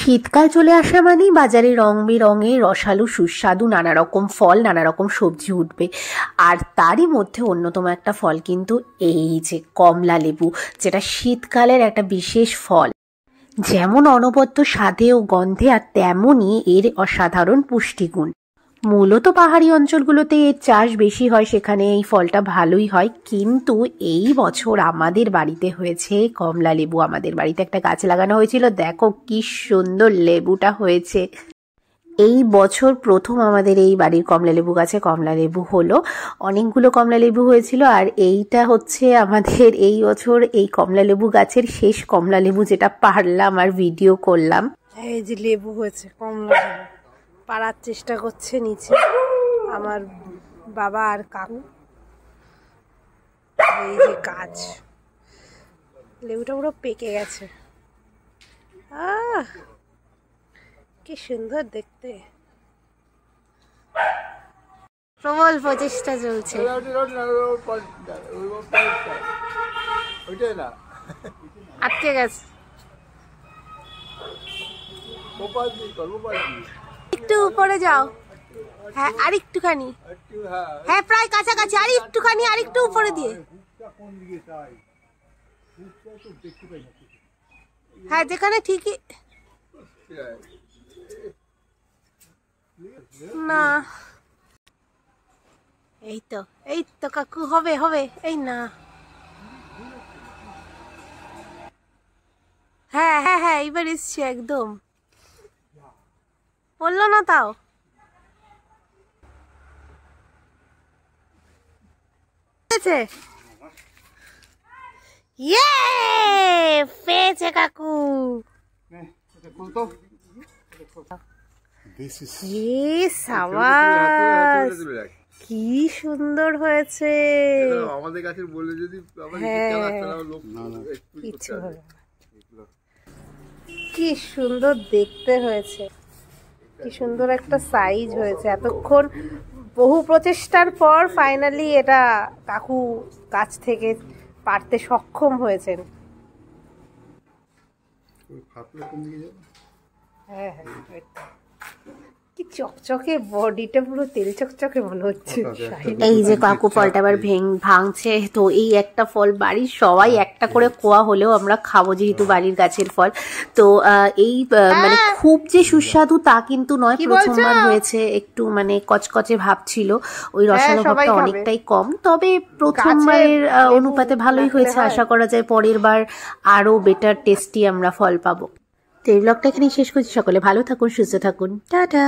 শীতকাল চলে আসা মানেই বাজারে রং বেরঙের রসালো সুস্বাদু নানা রকম ফল, নানা রকম সবজি উঠবে। আর তারই মধ্যে অন্যতম একটা ফল কিন্তু এই যে কমলা লেবু, যেটা শীতকালের একটা বিশেষ ফল। যেমন অনবদ্য স্বাদে ও গন্ধে, আর তেমনই এর অসাধারণ পুষ্টিগুণ। মূলত পাহাড়ি অঞ্চলগুলোতে এর চাষ বেশি হয়, সেখানে এই ফলটা ভালোই হয়। কিন্তু এই বছর আমাদের বাড়িতে হয়েছে কমলা লেবু। আমাদের বাড়িতে একটা গাছ লাগানো হয়েছিল, দেখো কি সুন্দর লেবুটা হয়েছে। এই বছর প্রথম আমাদের এই বাড়ির কমলা লেবু গাছে কমলা লেবু হলো। অনেকগুলো কমলা লেবু হয়েছিল, আর এইটা হচ্ছে আমাদের এই বছর এই কমলা লেবু গাছের শেষ কমলা লেবু, যেটা পারলাম আর ভিডিও করলাম। এই যে লেবু হয়েছে, কমলা লেবু পাড়ার চেষ্টা করছে নিচে আমার বাবা আর কাকু। এই যে গাছ, লেবুটা পুরো পেকে গেছে। কি সুন্দর দেখতে। প্রবল প্রচেষ্টা চলছে। আটকে গেছে, একটু উপরে যাও। হ্যাঁ আর একটুখানি, হ্যাঁ প্রায় কাছাকাছি, আর একটুখানি, আর একটু উপরে দিয়ে। হ্যাঁ যেখানে ঠিকই না। এই তো, এই তো কাকু, হবে হবে। এই না, হ্যাঁ হ্যাঁ হ্যাঁ এইবার এসছি একদম। বললো না তাও। পেয়েছে কাকু। কি সুন্দর হয়েছে আমাদের গাছের বলে, যদি কি সুন্দর দেখতে হয়েছে, কি সুন্দর একটা সাইজ হয়েছে। এতক্ষণ বহু প্রচেষ্টার পর ফাইনালি এটা কাকু গাছ থেকে পারতে সক্ষম হয়েছেন। হ্যাঁ হ্যাঁ, কি চকচকে বডিটা, পুরো তেল চকচকে মনে হচ্ছে। এই যে কাকু ফলটা আবার ভাঙছে। তো এই একটা ফল বাড়ির সবাই একটা করে কোয়া হলেও আমরা খাবো, যেহেতু বাড়ির গাছের ফল। তো এই মানে খুব যে সুস্বাদু তা কিন্তু নয়, প্রথমবার হয়েছে, একটু মানে কচকচে ভাব ছিল, ওই রসালো ভাবটা অনেকটাই কম। তবে প্রথমবারের অনুপাতে ভালোই হয়েছে, আশা করা যায় পরের বার আরো বেটার টেস্টি আমরা ফল পাবো। তো এই ব্লগটা এখানেই শেষ করছি। সকলে ভালো থাকুন, সুস্থ থাকুন, টাটা।